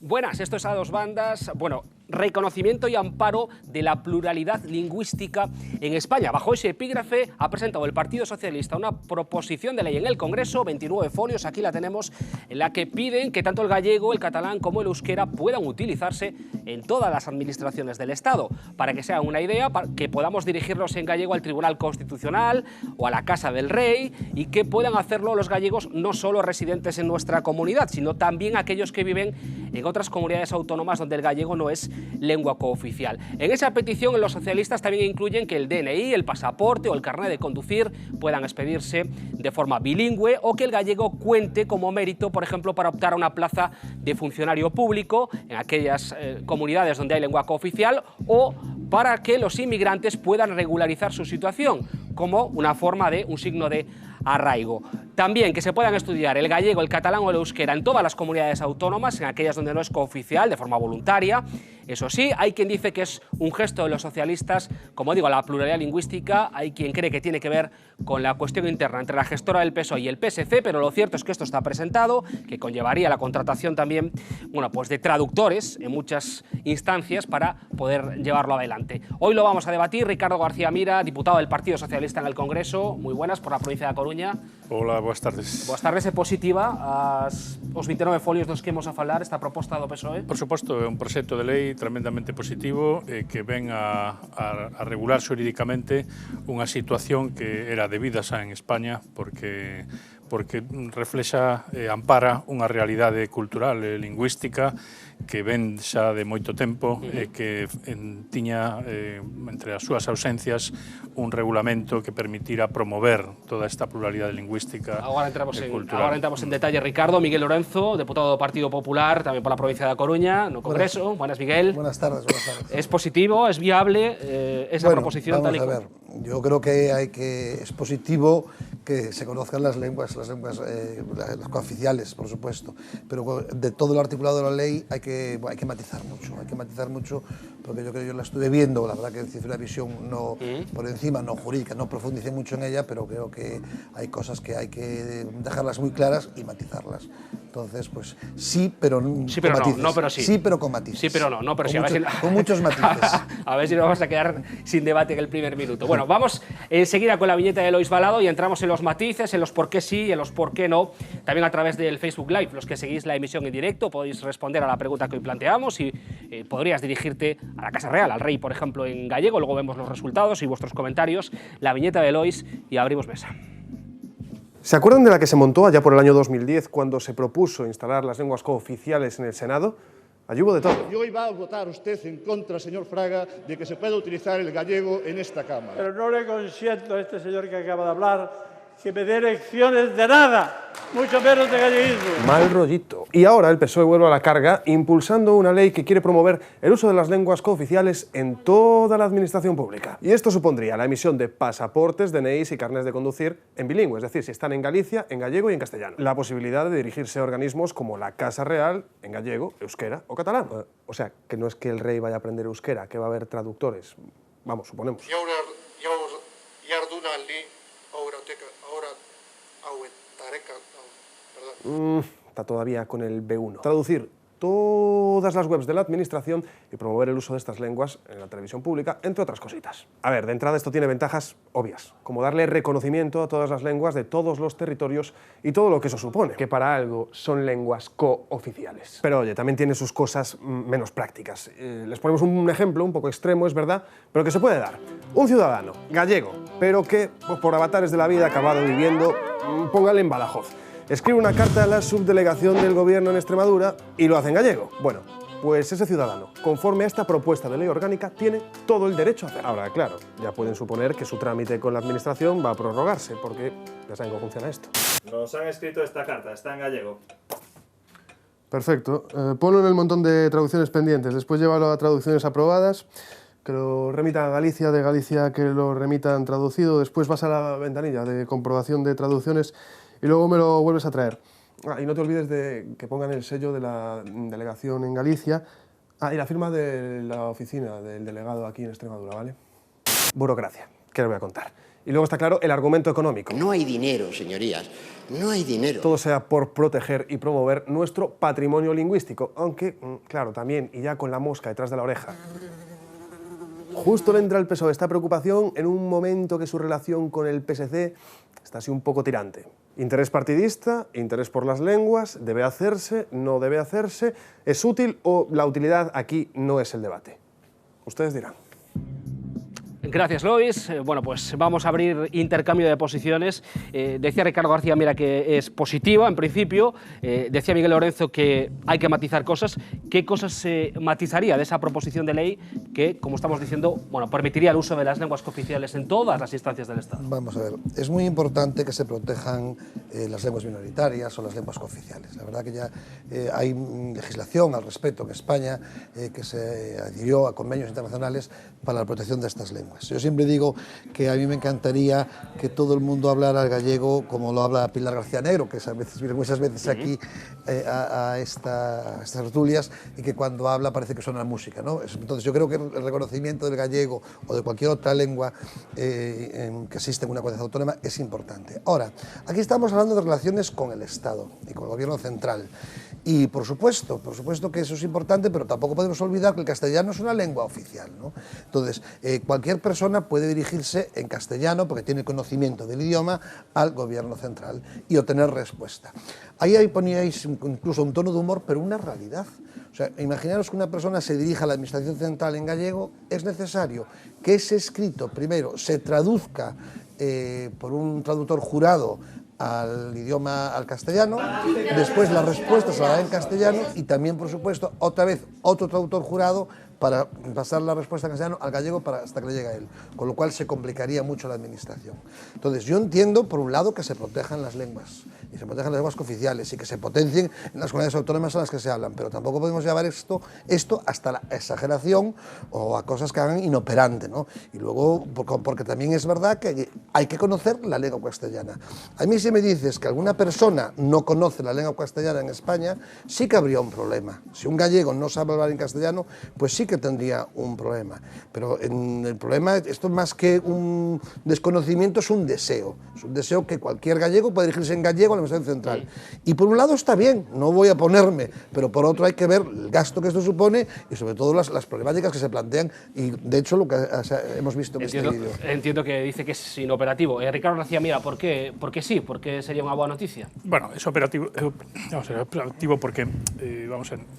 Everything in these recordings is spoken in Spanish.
Buenas, esto es A Dos Bandas. Bueno, reconocimiento y amparo de la pluralidad lingüística en España. Bajo ese epígrafe ha presentado el Partido Socialista una proposición de ley en el Congreso, 29 folios, aquí la tenemos, en la que piden que tanto el gallego, el catalán como el euskera puedan utilizarse en todas las administraciones del Estado. Para que se hagan una idea, que podamos dirigirnos en gallego al Tribunal Constitucional o a la Casa del Rey, y que puedan hacerlo los gallegos no solo residentes en nuestra comunidad, sino también aquellos que viven en otras comunidades autónomas donde el gallego no es lengua cooficial. En esa petición los socialistas también incluyen que el DNI, el pasaporte o el carnet de conducir puedan expedirse de forma bilingüe, o que el gallego cuente como mérito, por ejemplo, para optar a una plaza de funcionario público en aquellas comunidades donde hay lengua cooficial, o para que los inmigrantes puedan regularizar su situación como una forma de un signo de arraigo. También que se puedan estudiar el gallego, el catalán o el euskera en todas las comunidades autónomas, en aquellas donde no es cooficial, de forma voluntaria. Eso sí, hay quien dice que es un gesto de los socialistas, como digo, la pluralidad lingüística. Hay quien cree que tiene que ver con la cuestión interna entre la gestora del PSOE y el PSC, pero lo cierto es que esto está presentado, que conllevaría la contratación también, bueno, pues de traductores en muchas instancias para poder llevarlo adelante. Hoy lo vamos a debatir. Ricardo García Mira, diputado del Partido Socialista en el Congreso. Muy buenas, por la provincia de Coruña. Hola, boas tardes. Boas tardes. É positiva os 29 folios dos que imos a falar, esta proposta do PSOE? Por suposto, é un proxecto de lei tremendamente positivo que ven a regular xurídicamente unha situación que era debida xa en España porque reflexa e ampara unha realidade cultural e lingüística que ven xa de moito tempo e que tiña entre as súas ausencias un regulamento que permitira promover toda esta pluralidade lingüística e cultural. Agora entramos en detalle, Ricardo. Miguel Lorenzo, deputado do Partido Popular, tamén pola provincia da Coruña, no Congreso. Buenas, Miguel. Buenas tardes, buenas tardes. ¿Es positivo, es viable esa proposición? Vamos a ver. Yo creo que es positivo que se conozcan las lenguas las cooficiales, por supuesto, pero de todo el articulado de la ley hay que matizar mucho, porque yo creo que yo la estuve viendo, la verdad que hice una visión no por encima, no jurídica, no profundicé mucho en ella, pero creo que hay cosas que hay que dejarlas muy claras y matizarlas. Entonces, pues sí, pero con matices. No, pero sí. Sí, pero con matices. Sí, pero no, pero sí. Con muchos matices. A ver si nos vamos a quedar sin debate en el primer minuto. Bueno, vamos enseguida con la viñeta de Lois Balado y entramos en los matices, en los por qué sí y en los por qué no. También a través del Facebook Live, los que seguís la emisión en directo, podéis responder a la pregunta que hoy planteamos y podrías dirigirte a la Casa Real, al Rey, por ejemplo, en gallego. Luego vemos los resultados y vuestros comentarios, la viñeta de Lois y abrimos mesa. ¿Se acuerdan de la que se montó allá por el año 2010 cuando se propuso instalar las lenguas cooficiales en el Senado? Allí hubo de todo. Y hoy va a votar usted en contra, señor Fraga, de que se pueda utilizar el gallego en esta Cámara. Pero no le consiento a este señor que acaba de hablar que me dé lecciones de nada, mucho menos de galleguismo. Mal rollito. Y ahora el PSOE vuelve a la carga impulsando una ley que quiere promover el uso de las lenguas cooficiales en toda la administración pública. Y esto supondría la emisión de pasaportes, DNIs y carnets de conducir en bilingüe, es decir, si están en Galicia, en gallego y en castellano. La posibilidad de dirigirse a organismos como la Casa Real en gallego, euskera o catalán. O sea, que no es que el rey vaya a aprender euskera, que va a haber traductores. Vamos, suponemos. Está todavía con el B1. Traducir todas las webs de la administración y promover el uso de estas lenguas en la televisión pública, entre otras cositas. A ver, de entrada esto tiene ventajas obvias, como darle reconocimiento a todas las lenguas de todos los territorios y todo lo que eso supone, que para algo son lenguas cooficiales. Pero oye, también tiene sus cosas menos prácticas. Les ponemos un ejemplo un poco extremo, es verdad, pero que se puede dar. Un ciudadano gallego, pero que pues, por avatares de la vida ha acabado viviendo, póngale en Badajoz. Escribe una carta a la subdelegación del gobierno en Extremadura y lo hace en gallego. Bueno, pues ese ciudadano, conforme a esta propuesta de ley orgánica, tiene todo el derecho a hacerlo. Ahora, claro, ya pueden suponer que su trámite con la administración va a prorrogarse, porque ya saben cómo funciona esto. Nos han escrito esta carta, está en gallego. Perfecto. Ponlo en el montón de traducciones pendientes, después llévalo a traducciones aprobadas, que lo remitan a Galicia, de Galicia que lo remitan traducido, después vas a la ventanilla de comprobación de traducciones y luego me lo vuelves a traer. Y no te olvides de que pongan el sello de la delegación en Galicia y la firma de la oficina del delegado aquí en Extremadura, ¿vale? Burocracia, ¿qué les voy a contar? Y luego está claro el argumento económico. No hay dinero, señorías, no hay dinero. Todo sea por proteger y promover nuestro patrimonio lingüístico, aunque, claro, también, y ya con la mosca detrás de la oreja, justo le entra al PSOE esta preocupación en un momento que su relación con el PSC está así un poco tirante. Interés partidista, interés por las lenguas, debe hacerse, no debe hacerse, es útil o la utilidad aquí no es el debate. Ustedes dirán. Gracias, Lois. Bueno, pues vamos a abrir intercambio de posiciones. Decía Ricardo García Mira que es positiva, en principio. Decía Miguel Lorenzo que hay que matizar cosas. ¿Qué cosas se matizaría de esa proposición de ley que, como estamos diciendo, bueno, permitiría el uso de las lenguas cooficiales en todas las instancias del Estado? Vamos a ver, es muy importante que se protejan las lenguas minoritarias o las lenguas cooficiales. La verdad que ya hay legislación al respecto en España que se adhirió a convenios internacionales para la protección de estas lenguas. Yo siempre digo que a mí me encantaría que todo el mundo hablara el gallego como lo habla Pilar García Negro, que viene muchas veces aquí a estas tertulias y que cuando habla parece que suena música, ¿no? Entonces yo creo que el reconocimiento del gallego o de cualquier otra lengua que existe en una comunidad autónoma es importante. Ahora, aquí estamos hablando de relaciones con el Estado y con el gobierno central. Y por supuesto que eso es importante, pero tampoco podemos olvidar que el castellano es una lengua oficial, ¿no? Entonces, cualquier persona puede dirigirse en castellano, porque tiene conocimiento del idioma, al gobierno central y obtener respuesta. Ahí poníais incluso un tono de humor, pero una realidad. O sea, imaginaros que una persona se dirija a la administración central en gallego, es necesario que ese escrito primero se traduzca por un traductor jurado al idioma, al castellano, después la respuesta se la da en castellano y también, por supuesto, otra vez otro traductor jurado para pasar la respuesta en castellano al gallego hasta que le llegue a él, con lo cual se complicaría mucho la administración. Entonces yo entiendo, por un lado, que se protejan las lenguas, y se protejan las lenguas cooficiales, y que se potencien en las comunidades autónomas en las que se hablan, pero tampoco podemos llevar esto hasta la exageración o a cosas que hagan inoperante, ¿no? Y luego, porque también es verdad que hay que conocer la lengua castellana. A mí si me dices que alguna persona no conoce la lengua castellana en España, sí que habría un problema. Si un gallego no sabe hablar en castellano, pues sí que tendría un problema. Pero el problema, esto más que un desconocimiento, es un deseo que cualquier gallego puede dirigirse en gallego a la administración central. Y por un lado está bien, no voy a ponerme, pero por otro hay que ver el gasto que esto supone y sobre todo las problemáticas que se plantean y de hecho lo que hemos visto en este vídeo. Entiendo que dice que es inoperativo. Ricardo García Mira, ¿por qué sí? ¿Por qué sería unha boa noticia? Bueno, es operativo, porque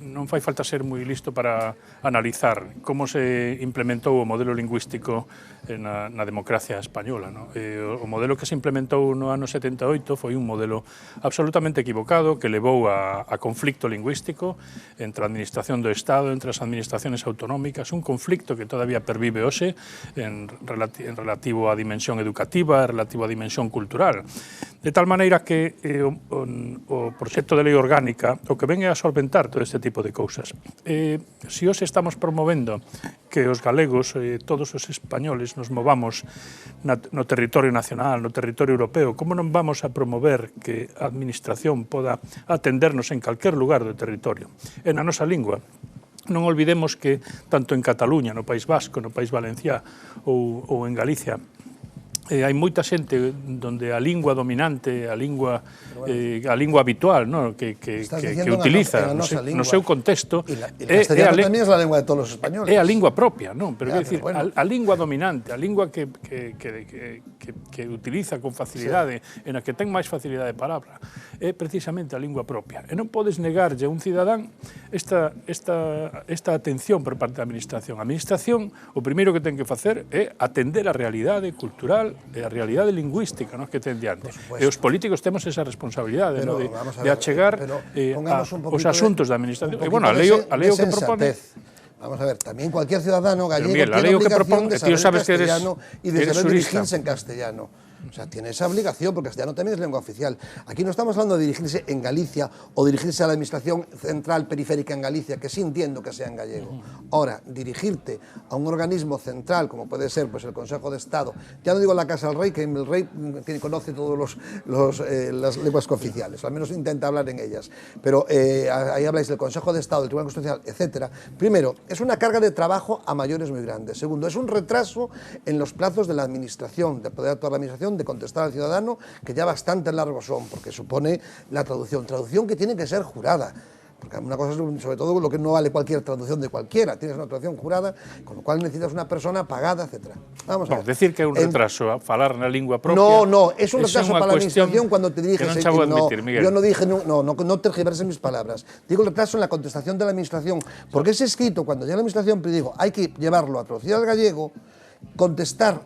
non fai falta ser moi listo para analizar como se implementou o modelo lingüístico na democracia española, ¿no? O modelo que se implementou no ano 78 foi un modelo absolutamente equivocado que levou a conflicto lingüístico entre a administración do Estado, entre as administraciones autonómicas, un conflicto que todavía pervive hoxe en relativo á dimensión educativa, relativo á dimensión cultural. De tal maneira que o proxecto de lei orgánica o que ven é a solventar todo este tipo de cousas. Se hoxe estamos promovendo que os galegos, todos os españoles, nos movamos no territorio nacional, no territorio europeo, como non vamos a promover que a administración poda atendernos en calquer lugar do territorio, en a nosa lingua? Non olvidemos que tanto en Cataluña, no País Vasco, no País Valenciá ou en Galicia, hai moita xente onde a lingua dominante, a lingua habitual, ¿no? que utiliza no seu contexto é a lingua de todos os españoles. É a lingua propia, non? Pero quer dicir, a lingua dominante, a lingua que utiliza con facilidade, en a que ten máis facilidade de palabra, é precisamente a lingua propia. E non podes negarlle a un cidadán esta atención por parte da administración. A administración, o primeiro que ten que facer é atender a realidade cultural e a realidade lingüística, ¿no?, que ten diante. E os políticos temos esa responsabilidade, ¿no?, de achegar os asuntos da administración. E, bueno, a lei o que propone... Vamos a ver, también cualquier ciudadano gallego Miguel, tiene obligación de saber castellano y de saber dirigirse en castellano. O sea, tiene esa obligación, porque castellano también es lengua oficial. Aquí no estamos hablando de dirigirse en Galicia o dirigirse a la administración central periférica en Galicia, que sí entiendo que sea en gallego. Ahora, dirigirte a un organismo central, como puede ser pues, el Consejo de Estado, ya no digo la Casa del Rey, que el Rey conoce todas las lenguas oficiales, al menos intenta hablar en ellas, pero ahí habláis del Consejo de Estado, del Tribunal Constitucional, etcétera. Primero, es una carga de trabajo a mayores muy grande. Segundo, es un retraso en los plazos de la administración, de poder actuar la administración, de contestar al ciudadano, que ya bastante largos son, porque supone la traducción que tiene que ser jurada. Porque una cosa es, sobre todo, lo que no vale cualquier traducción de cualquiera. Tienes una traducción jurada, con lo cual necesitas una persona pagada, etc. Vamos a ver. Decir que é un retraso a falar na lingua propia... No, es un retraso para la administración cuando te diriges... Que non admitir, Miguel. Yo no dije, no tergiverses mis palabras. Digo el retraso en la contestación de la administración, porque ese escrito, cuando ya la administración digo, hay que llevarlo a traducir al gallego, contestar,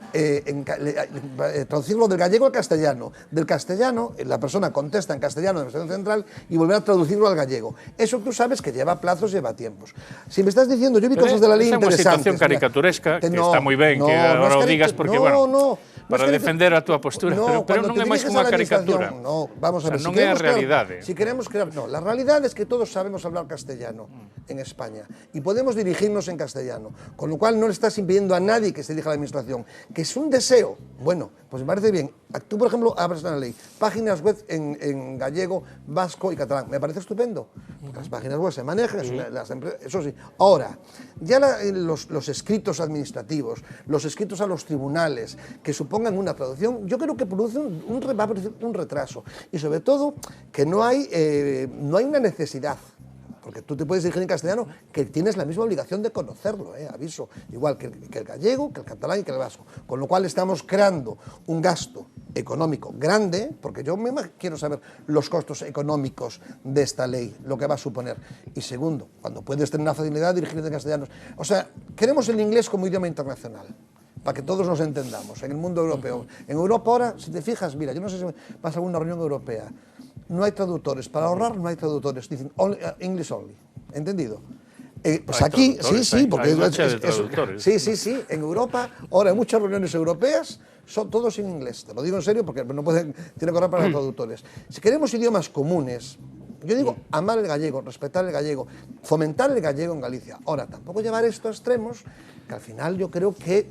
traducirlo del gallego al castellano. Del castellano, la persona contesta en castellano en la administración central y volver a traducirlo al gallego. Eso tú sabes que lleva plazos, lleva tiempos. Si me estás diciendo, yo vi cosas de la ley interesantes... É unha situación caricaturesca, que está moi ben que agora o digas, porque, para defender a túa postura, pero non é máis que unha caricatura. No, vamos a ver, non é a realidade. Si queremos crear... No, la realidad es que todos sabemos hablar castellano en España y podemos dirigirnos en castellano, con lo cual no le estás impidiendo a nadie que se dirija a la administración, que es un deseo. Bueno, pues me parece bien. Tú, por ejemplo, abres una ley, páginas web en gallego, vasco y catalán. Me parece estupendo. Las páginas web se manejan, eso sí. Ahora, ya los escritos administrativos, los escritos a los tribunales, que supongan una traducción, yo creo que produce va a producir un retraso. Y sobre todo, que no hay una necesidad. Porque tú te puedes dirigir en castellano, que tienes la misma obligación de conocerlo, aviso, igual que el gallego, que el catalán y que el vasco. Con lo cual estamos creando un gasto económico grande, porque yo quiero saber los costos económicos de esta ley, lo que va a suponer. Y segundo, cuando puedes tener una facilidad de dirigirte en castellano. O sea, queremos el inglés como idioma internacional, para que todos nos entendamos, en el mundo europeo. En Europa ahora, si te fijas, mira, yo no sé si vas a alguna reunión europea, no hay traductores, para ahorrar no hay traductores, dicen English only, ¿entendido? Pues aquí, sí, porque sí, en Europa, ahora en muchas reuniones europeas son todos en inglés, te lo digo en serio porque no tiene que ahorrar para los traductores. Si queremos idiomas comunes, yo digo amar el gallego, respetar el gallego, fomentar el gallego en Galicia. Ahora, tampoco llevar esto a extremos, que al final yo creo que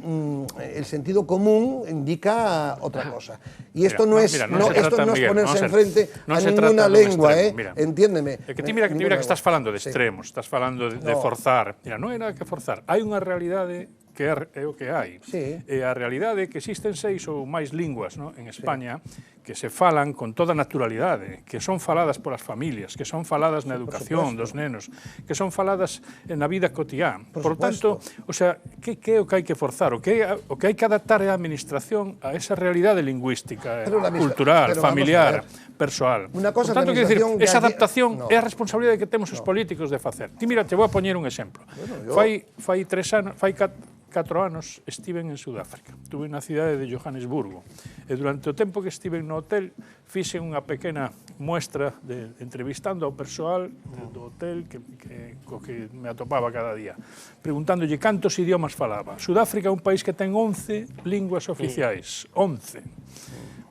el sentido común indica otra cosa. Y esto no es ponerse enfrente a ninguna lengua, entiéndeme. É que ti mira que estás falando de extremos, estás falando de forzar. Mira, non hai nada que forzar. Hai unha realidade que é o que hai. E a realidade é que existen 6 ou máis linguas en España que se falan con toda naturalidade, que son faladas polas familias, que son faladas na educación dos nenos, que son faladas na vida cotiá. Por tanto, o sea, que é o que hai que forzar? O que hai que adaptar é a administración a esa realidade lingüística, cultural, familiar, persoal. Por tanto, quero dicir, esa adaptación é a responsabilidade que temos os políticos de facer. Ti mira, te vou a poñer un exemplo. Fai 4 anos estiven en Sudáfrica. Estuve na cidade de Johannesburgo. E durante o tempo que estiven no hotel, fixe unha pequena muestra entrevistando ao persoal do hotel co que me atopaba cada día, preguntándolle cantos idiomas falaba. Sudáfrica é un país que ten 11 linguas oficiais. 11.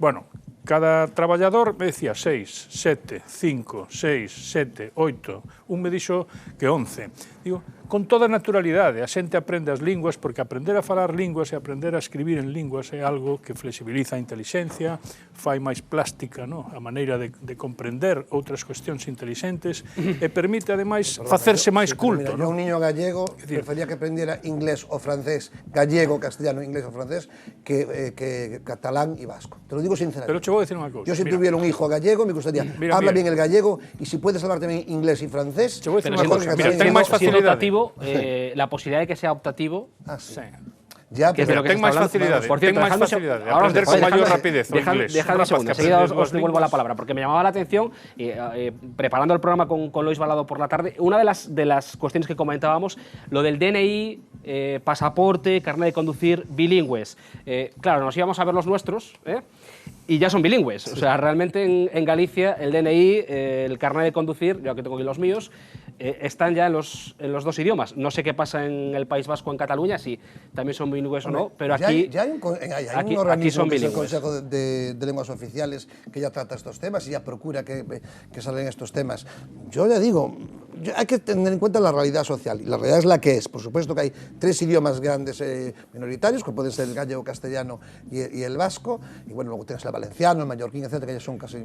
Bueno, cada traballador me decía 6, 7, 5, 6, 7, 8. Un me dixo que 11. Digo, con toda naturalidade, a xente aprende as linguas, porque aprender a falar linguas e aprender a escribir en linguas é algo que flexibiliza a intelixencia, fai máis plástica a maneira de comprender outras cuestións intelixentes e permite, ademais, facerse máis culto. Yo un niño gallego prefería que aprendiera inglés o francés, gallego, castellano, inglés o francés, que catalán y vasco. Te lo digo sinceramente. Pero te voy a decir unha cousa. Yo si tuviera un hijo gallego, me gustaría, habla bien el gallego, y si puedes hablar también inglés y francés, mejor que catalán. Ten máis facilidade. La posibilidad de que sea optativo. Sí. Ya, pero ten máis facilidade. Por cierto, aprender con mayor rapidez o inglés. Dejadme un segundo, enseguida os devuelvo la palabra, porque me llamaba la atención, preparando el programa con Luis Balado por la tarde, una de las cuestiones que comentábamos, lo del DNI, pasaporte, carnet de conducir, bilingües. Claro, nos íbamos a ver los nuestros, y ya son bilingües. O sea, realmente en Galicia el DNI, el carnet de conducir, yo aquí tengo aquí los míos, están ya en los dos idiomas. No sé qué pasa en el País Vasco, en Cataluña, si también son bilingües o no, pero aquí, ya hay un aquí organismo son que es el bilingües. Consejo de Lenguas Oficiales que ya trata estos temas y ya procura que salgan estos temas. Yo ya digo, hay que tener en cuenta la realidad social, y la realidad es la que es. Por supuesto que hay 3 idiomas grandes minoritarios, que pueden ser el gallego, castellano y el vasco, y bueno, luego tienes el valenciano, el mallorquín, etcétera, que ya son casi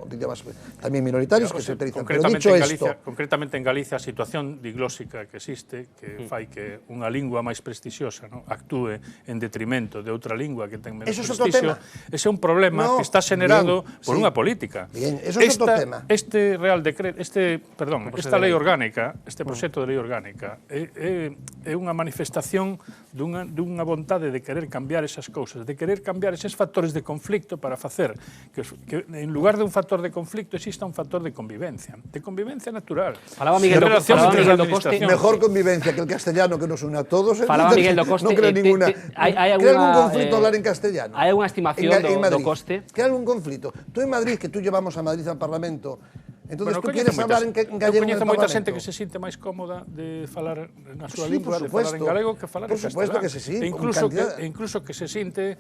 idiomas también minoritarios que se utilizan. Pero dicho esto, concretamente en Galicia, a situación diglósica que existe, que fai que unha lingua máis prestixiosa, non, actúe en detrimento de outra lingua que ten menos prestixio, ese é un problema que está xenerado por unha política. Bien, eso é outro tema. Este Real Decreto, esta lei orgánica, este proxecto de lei orgánica, é unha manifestación dunha vontade de querer cambiar esas cousas, de querer cambiar eses factores de conflicto para facer que en lugar de un factor de conflicto exista un factor de convivencia natural. Falaba Miguel do Coste. Mejor convivencia que el castellano que nos une a todos. Falaba Miguel do Coste. No creo ninguna. ¿Crea algún conflicto hablar en castellano? ¿Hay alguna estimación do Coste? ¿Crea algún conflicto? Tú en Madrid, que tú llevamos a Madrid al Parlamento, entonces tú quieres hablar en gallego en el Parlamento. Eu coñezo moita xente que se sinte máis cómoda de falar na súa lingua, de falar en galego, que falar en castelán. Por supuesto que se sí. Incluso que se sinte,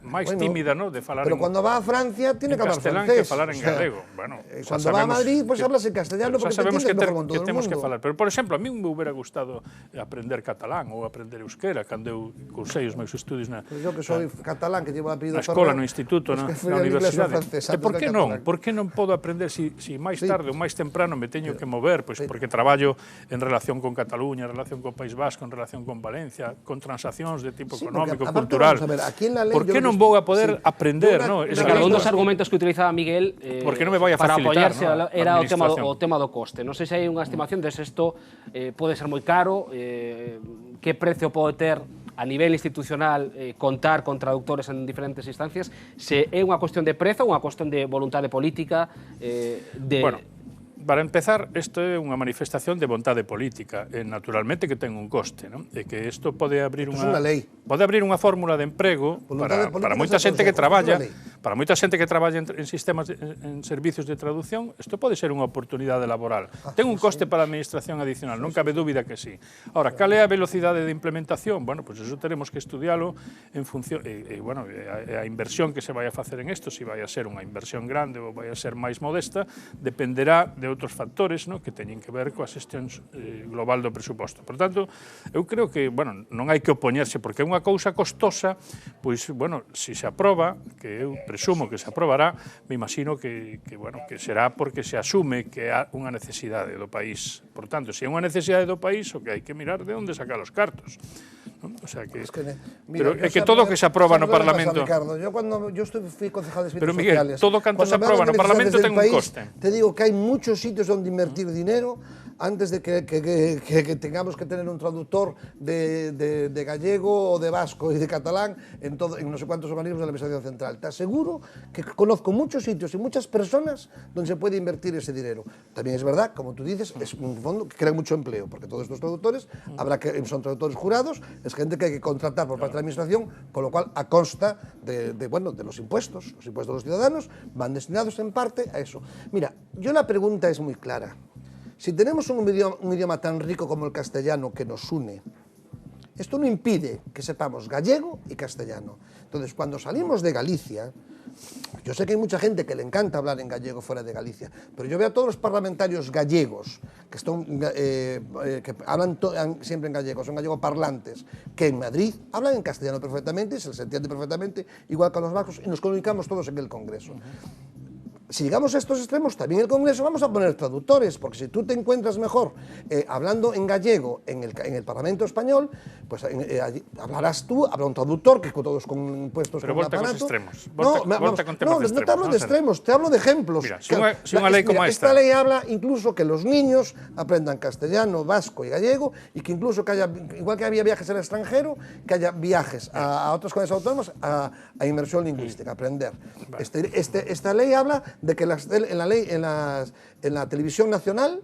máis tímida, ¿no?, de falar en Pero cuando va a Francia tiene que hablar castelán francés. que falar en galego. Bueno, cuando va a Madrid, pues hablas en castellano porque te entiendes mejor con todo el mundo. Temos que falar. Pero, por exemplo, a mí me hubiera gustado aprender catalán ou aprender euskera cando eu cursei os meus estudios na... Yo que soy catalán, que llevo apellido na escola, no instituto, na universidade. E por que non? Por que non podo aprender si máis tarde ou máis temprano me teño que mover, pois porque traballo en relación con Cataluña, en relación con País Vasco, en relación con Valencia, con transaccións de tipo económico, cultural. Por que non vou a poder aprender, non? Un dos argumentos que utilizaba Miguel para apoyarse era o tema do coste. Non sei se hai unha estimación de se isto pode ser moi caro, que precio pode ter a nivel institucional contar con traductores en diferentes instancias, se é unha cuestión de prezo ou unha cuestión de voluntade política Bueno, para empezar, isto é unha manifestación de vontade política, naturalmente que ten un coste, non? E que isto pode abrir unha fórmula de emprego para moita xente que traballa, en sistemas, en servicios de traducción, isto pode ser unha oportunidade laboral. Ten un coste para a administración adicional, non cabe dúbida que sí. Ahora, cal é a velocidade de implementación? Bueno, pois eso teremos que estudialo en función, bueno, a inversión que se vai a facer en isto, se vai a ser unha inversión grande ou vai a ser máis modesta, dependerá de outros factores, ¿no?, que teñen que ver coa xestión global do presuposto. Por tanto, eu creo que, bueno, non hai que opoñerse, porque é unha cousa costosa, pois, bueno, se se aproba, que eu presumo que se aprobará, me imagino que será porque se asume que há unha necesidade do país. Por tanto, se é unha necesidade do país, o que hai que mirar de onde sacar os cartos. O sea que, pero é que todo o que se aproba no Parlamento... Ricardo, yo fui concejal de servicios sociales... Pero Miguel, todo canto se aproba no Parlamento ten un coste. Te digo que hay muchos sitios donde invertir dinero antes de que tengamos que tener un traductor de gallego o de vasco y de catalán en no sé cuántos organismos de la Administración Central. Te aseguro que conozco muchos sitios y muchas personas donde se puede invertir ese dinero. También es verdad, como tú dices, es un fondo que crea mucho empleo, porque todos estos traductores son traductores jurados, es gente que hay que contratar por parte de la Administración, con lo cual a consta de los impuestos. Los impuestos de los ciudadanos van destinados en parte a eso. Mira, yo la pregunta es muy clara. Si tenemos un idioma tan rico como el castellano que nos une, esto no impide que sepamos gallego y castellano. Entonces, cuando salimos de Galicia, yo sé que hay mucha gente que le encanta hablar en gallego fuera de Galicia, pero yo veo a todos los parlamentarios gallegos que hablan siempre en gallego, son gallego-parlantes, que en Madrid hablan en castellano perfectamente, se les entiende perfectamente, igual que a los vascos, y nos comunicamos todos en el Congreso. Si llegamos a estos extremos, también en el Congreso vamos a poner traductores, porque si tú te encuentras mejor hablando en gallego en el Parlamento español, pues hablarás tú, habrá un traductor, que todos con puestos pero con un aparato. Pero volta con extremos. No te hablo de extremos, te hablo de ejemplos. Mira, si unha lei como esta ley habla incluso que los niños aprendan castellano, vasco y gallego, y que incluso que haya, igual que había viajes al extranjero, que haya viajes a otras comunidades autónomas a inmersión lingüística, aprender. Esta ley habla de que en la televisión nacional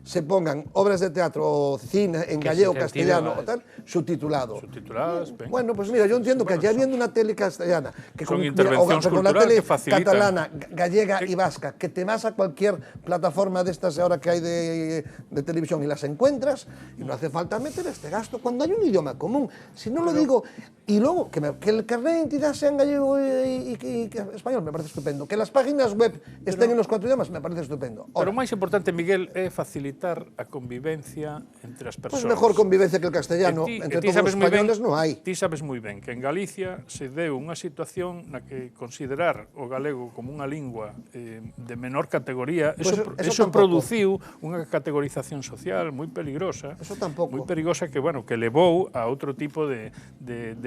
se pongan obras de teatro o cine en gallego, castellano o tal, subtitulado. Subtituladas, ben. Bueno, pues mira, yo entiendo que ya viendo una tele castellana, que Son con intervencións una culturais tele que facilitan. catalana, gallega y vasca, que te vas a cualquier plataforma de estas ahora que hay de televisión y las encuentras, y no hace falta meter este gasto cuando hay un idioma común. Si no lo digo, y luego que el carnet de identidad sea en gallego y español, me parece estupendo. Que las páginas web estén en los 4 idiomas, me parece estupendo. Pero o máis importante, Miguel, é facilitar a convivencia entre as persoas. Pues mejor convivencia que el castellano, entre todos os españoles non hai. Ti sabes moi ben que en Galicia se deu unha situación na que considerar o galego como unha lingua de menor categoría, Pues eso produciu unha categorización social moi peligrosa. Eso tampouco. Moi perigosa que, bueno, que levou a outro tipo de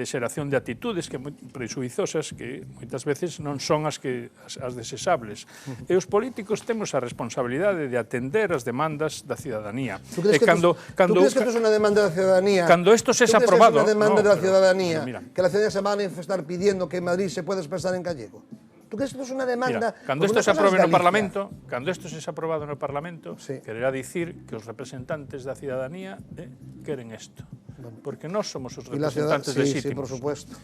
xeración de actitudes que moi presuizosas que moitas veces non son as desesables. E os políticos temos a responsabilidade de atender as demandas da cidadanía. ¿Tú crees que esto es una demanda de la ciudadanía? Cando esto es aprobado... ¿Tú crees que es una demanda de la ciudadanía? Que la ciudadanía se va a manifestar pidiendo que en Madrid se pueda expresar en gallego. ¿Tú crees que esto es una demanda? Mira, cando isto se aprobe no Parlamento, cando isto se aprobado no Parlamento, quererá dicir que os representantes da ciudadanía queren isto. Porque nós somos os representantes legítimos. Sí, por supuesto.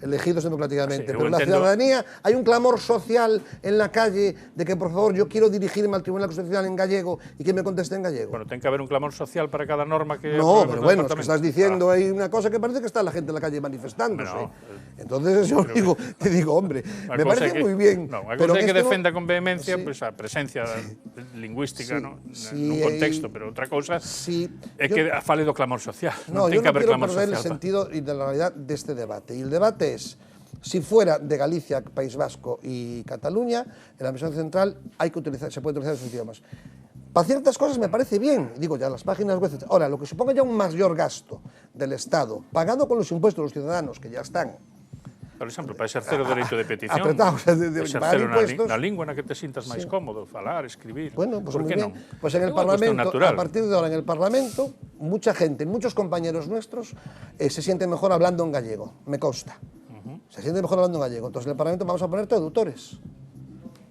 Elegidos democráticamente. Sí, pero la ciudadanía, hay un clamor social en la calle de que, por favor, yo quiero dirigirme al Tribunal Constitucional en gallego y que me conteste en gallego. Bueno, ten que haber un clamor social para cada norma que... No, pero bueno, es que estás diciendo hay una cosa que parece que está la gente en la calle manifestándose. No, entonces yo te digo, hombre, me parece muy bien. No, a cosa que defenda con vehemencia pues, a presencia lingüística nun contexto, pero outra cousa é que fale do clamor social. No, yo no quiero perder el sentido y de la realidad de este debate. Y el debate es, si fuera de Galicia, País Vasco y Cataluña, en la Administración Central se puede utilizar esos idiomas. Para ciertas cosas me parece bien, digo ya, las páginas web. Ahora, lo que suponga ya un mayor gasto del Estado, pagado con los impuestos de los ciudadanos, que ya están, por exemplo, para exercer o dereito de petición, exercer na lingua na que te sintas máis cómodo, falar, escribir. Bueno, pues ¿por muy qué bien. no? Pues en el Parlamento, a partir de ahora en el Parlamento, mucha gente, muchos compañeros nuestros se sienten mejor hablando en gallego, me consta. Se sienten mejor hablando en gallego. Entonces en el Parlamento vamos a poner traductores.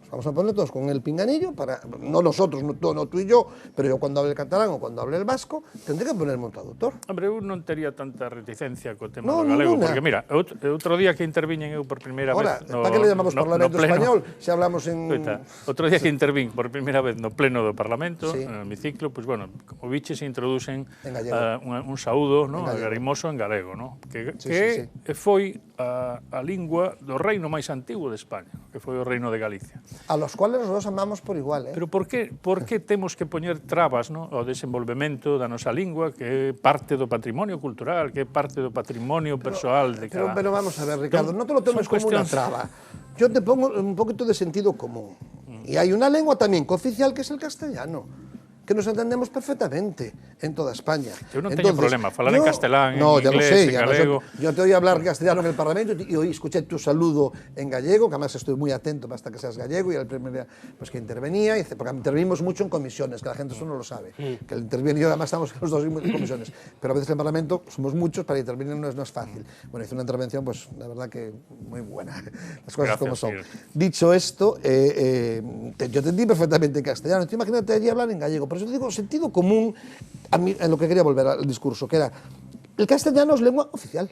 Vamos a poner todos con el pinganillo, no nosotros, no tú y yo, pero yo cuando hable el catalán o cuando hable el vasco, tendré que ponerme un traductor. Hombre, eu non tería tanta reticencia co tema do galego, porque mira, outro día que interviñen eu por primeira vez... Para que le llamamos Parlamento Español, se hablamos en... Outro día que intervín por primeira vez no pleno do Parlamento, no hemiciclo, pues bueno, como biches se introducen un saúdo agarimoso en galego, que foi a lingua do reino máis antigo de España, que foi o reino de Galicia. A los cuales nos amamos por igual, Pero por que temos que poñer trabas ao desenvolvemento da nosa lingua, que é parte do patrimonio cultural, que é parte do patrimonio persoal de cada... Pero vamos a ver, Ricardo, no te lo tomes como una traba. Yo te pongo un poquito de sentido común. Y hay una lengua también cooficial que es el castellano, que nos entendemos perfectamente en toda España. Yo no tengo problema, falar en castelán, en inglés, en galego... Yo te oí hablar castellano en el Parlamento y hoy escuché tu saludo en gallego, que además estoy muy atento hasta que seas gallego, y el primer pues, que intervenía, porque intervenimos mucho en comisiones, que la gente eso no lo sabe, que el intervenir, además estamos los dos en comisiones, pero a veces en el Parlamento somos muchos, para intervenir no es fácil. Bueno, hice una intervención, pues la verdad que muy buena, las cosas como son. Dicho esto, yo te entendí perfectamente en castellano, tú imagínate allí hablar en gallego, por eso te digo, sentido común, a mí, en lo que quería volver al discurso, que era, el castellano es lengua oficial,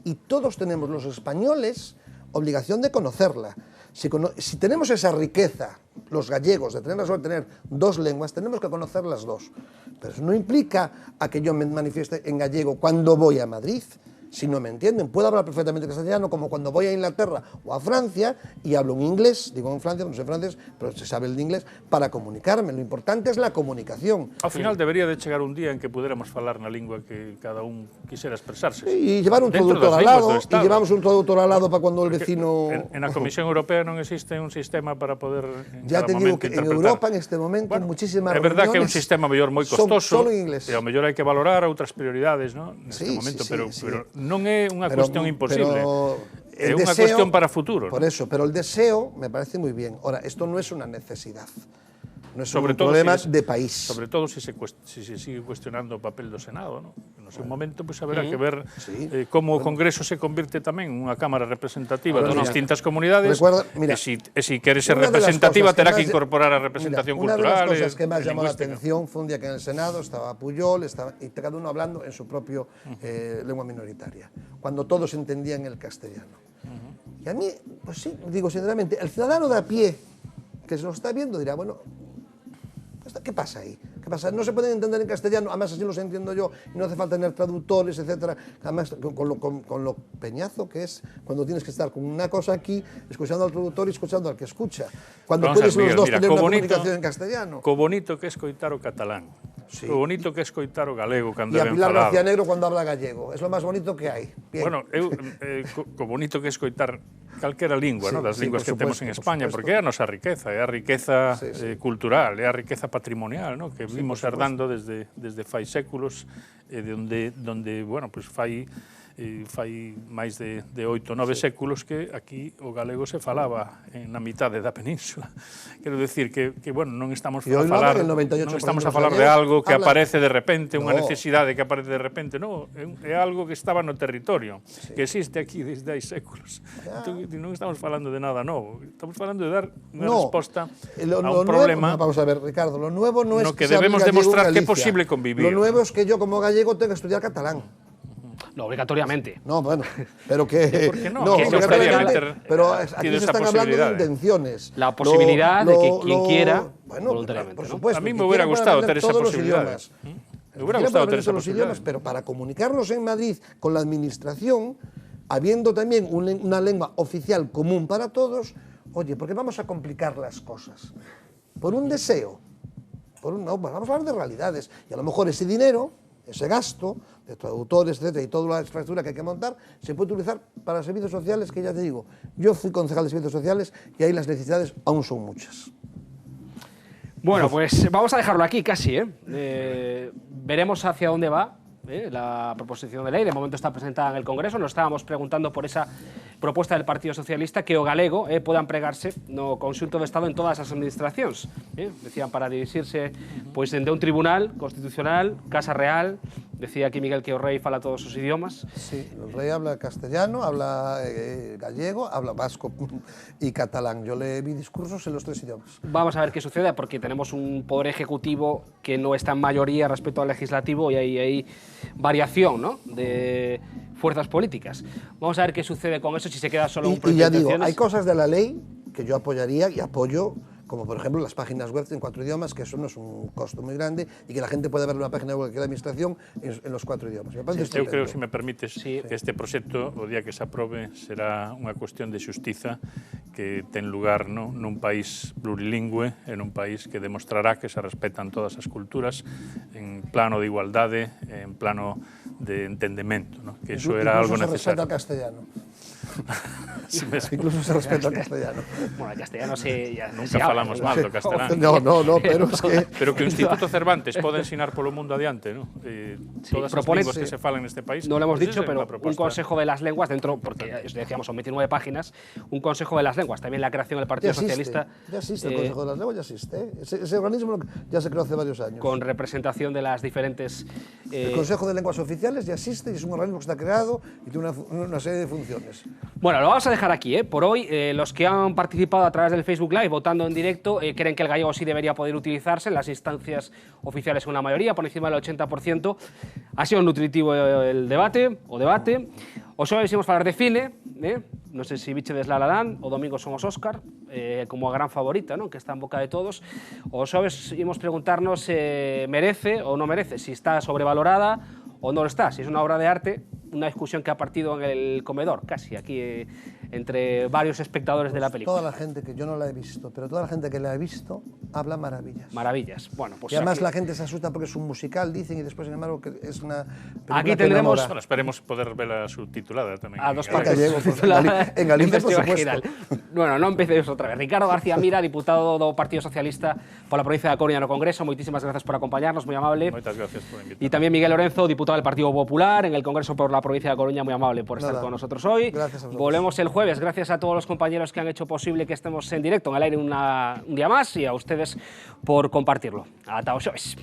y todos tenemos, los españoles, obligación de conocerla. Si tenemos esa riqueza, los gallegos, de tener la suerte de tener dos lenguas, tenemos que conocer las dos. Pero eso no implica a que yo me manifieste en gallego cuando voy a Madrid. Si no me entienden, puedo hablar perfectamente castellano, como cuando voy a Inglaterra o a Francia y hablo en inglés, digo en Francia, no sé francés, pero se sabe el de inglés, para comunicarme. Lo importante es la comunicación. Ao final debería de chegar un día en que pudiéramos falar na lingua que cada un quisiera expresarse. Y llevar un traductor al lado, y llevamos un traductor al lado para cuando el vecino... En la Comisión Europea non existe un sistema para poder ya te digo que en Europa en este momento muchísimas reuniones... É verdad que é un sistema mellor moi costoso, solo en inglés. E ao mellor hai que valorar outras prioridades neste momento, pero non é unha cuestión imposible. É unha cuestión para futuro. Por eso, pero el deseo me parece muy bien. Ahora, esto no es una necesidad. no es sobre un todo problema si de país. Sobre todo se sigue cuestionando o papel do Senado, ¿no? No sei, un momento pues, haberá que ver como o Congreso se convirte tamén en unha Cámara representativa das distintas comunidades, e si quere ser representativa terá que incorporar a representación cultural. Una de las cosas que más llamó la atención fue un día que en el Senado estaba Pujol y cada uno hablando en su propio lengua minoritaria, cuando todos entendían el castellano. Y a mí, pues sí, digo sinceramente, el ciudadano de a pie que se lo está viendo dirá, bueno, ¿qué pasa ahí? ¿Qué pasa? No se pueden entender en castellano, además así los entiendo yo, y no hace falta tener traductores, etcétera. Además, con lo peñazo que es cuando tienes que estar con una cosa aquí, escuchando al traductor y escuchando al que escucha. Cuando puedes los dos tener una comunicación en castellano. Co bonito que es coitar o catalán. Sí. Co bonito que es coitar o galego cando ben falado. E a Pilar García Negro cando habla gallego. Es lo máis bonito que hai. Bien. Bueno, co bonito que es coitar calquera lingua, ¿no? Das linguas que temos en España, porque é a nosa riqueza, é a riqueza cultural, é a riqueza patrimonial, ¿no? Que vimos herdando desde fai séculos, donde bueno, pues fai máis de 8 ou 9 séculos que aquí o galego se falaba na mitade da península. Quero decir que bueno, non estamos a falar de algo que aparece de repente, unha necesidade que aparece de repente, non, é algo que estaba no territorio, que existe aquí desde hai séculos. Entón, non estamos falando de nada novo, estamos falando de dar unha resposta a un problema. Vamos a ver, Ricardo, lo nuevo no es que debemos demostrar que é posible convivir. Lo nuevo es que yo como gallego tengo que estudiar catalán. No, obligatoriamente. No, bueno, pero que... ¿Por qué no? No, obligatoriamente, pero aquí se están hablando de intenciones. La posibilidad de que quien quiera, voluntariamente, por supuesto. A mí me hubiera gustado tener esa posibilidad. Me hubiera gustado tener todos los idiomas, pero para comunicarnos en Madrid con la administración, habiendo también una lengua oficial común para todos, oye, ¿por qué vamos a complicar las cosas? Por un deseo. No, pues vamos a hablar de realidades. Y a lo mejor ese dinero, ese gasto de traductores, etcétera, y toda la infraestructura que hay que montar, se puede utilizar para servicios sociales, que ya te digo, yo fui concejal de servicios sociales y ahí las necesidades aún son muchas. Bueno, pues vamos a dejarlo aquí casi, veremos hacia dónde va la proposición de ley. De momento está presentada en el Congreso. Nos estábamos preguntando por esa proposta del Partido Socialista que o galego pueda empregarse no consulto de Estado en todas as administracións. Decían para dirixirse pois dende un tribunal constitucional, Casa Real. Decía aquí Miguel que o rei fala todos os idiomas. Sí, el rey habla castellano, habla gallego, habla vasco y catalán. Yo le vi discursos en los 3 idiomas. Vamos a ver qué sucede, porque tenemos un poder ejecutivo que no está en mayoría respecto al legislativo y hay variación, ¿no?, de fuerzas políticas. Vamos a ver qué sucede con eso, si se queda solo un proyecto. Y ya digo, hay cosas de la ley que yo apoyaría y apoyo, como por ejemplo las páginas web en 4 idiomas, que eso no es un costo muy grande y que la gente puede ver una página web de la administración en los 4 idiomas. Eu creo, se me permites, que este proxecto, o día que se aprobe, será unha cuestión de xustiza que ten lugar nun país plurilingüe, en un país que demostrará que se respetan todas as culturas en plano de igualdade, en plano de entendemento, que eso era algo necesario. Incluso se respeta al castellano. Incluso se respeta al castellano. Bueno, el castellano nunca falamos mal do castelán. No, pero es que... Pero que o Instituto Cervantes pode ensinar polo mundo adiante, ¿no? Todas as linguas que se falan neste país. No lo hemos dicho, pero un consejo de las lenguas dentro, porque decíamos son 29 páginas, un consejo de las lenguas, también la creación del Partido Socialista. Ya existe el Consejo de las Lenguas, ya existe. Ese organismo ya se creó hace varios años. Con representación de las diferentes... El Consejo de Lenguas Oficiales ya existe y es un organismo que está creado y tiene una serie de funciones. Bueno, lo vamos a dejar aquí, Por hoy, los que han participado a través del Facebook Live votando en directo creen que el gallego sí debería poder utilizarse en las instancias oficiales con una mayoría, por encima del 80%. Ha sido nutritivo el debate. Os hoy íbamos a hablar de cine, non sei se bichedes La La Land, o domingo son os Óscar, como a gran favorita, ¿no?, que está en boca de todos. Os xoves íbamos preguntarnos se merece ou non merece, si está sobrevalorada o no lo está, si es una obra de arte, una discusión que ha partido en el comedor, casi aquí entre varios espectadores de la película. Toda la gente que yo no la he visto, pero toda la gente que la he visto habla maravillas. Maravillas. Bueno, pues y además aquí... la gente se asusta porque es un musical, dicen, y después, sin embargo, que es una película aquí tendremos... Bueno, esperemos poder verla subtitulada tamén. A dos partes subtitulada en Galicia, por supuesto. Bueno, non empecéis outra vez. Ricardo García Mira, diputado do Partido Socialista pola provincia da Coruña no Congreso, moitísimas gracias por acompañarnos, moi amable. Moitas gracias por invitarnos. Y también Miguel Lorenzo, diputado del Partido Popular en el Congreso por la provincia de Coruña, muy amable por estar con nosotros hoy. Gracias a vosotros. Volvemos el jueves. jueves. Gracias a todos los compañeros que han hecho posible que estemos en directo en el aire un día más y a ustedes por compartirlo. Ata o xoves.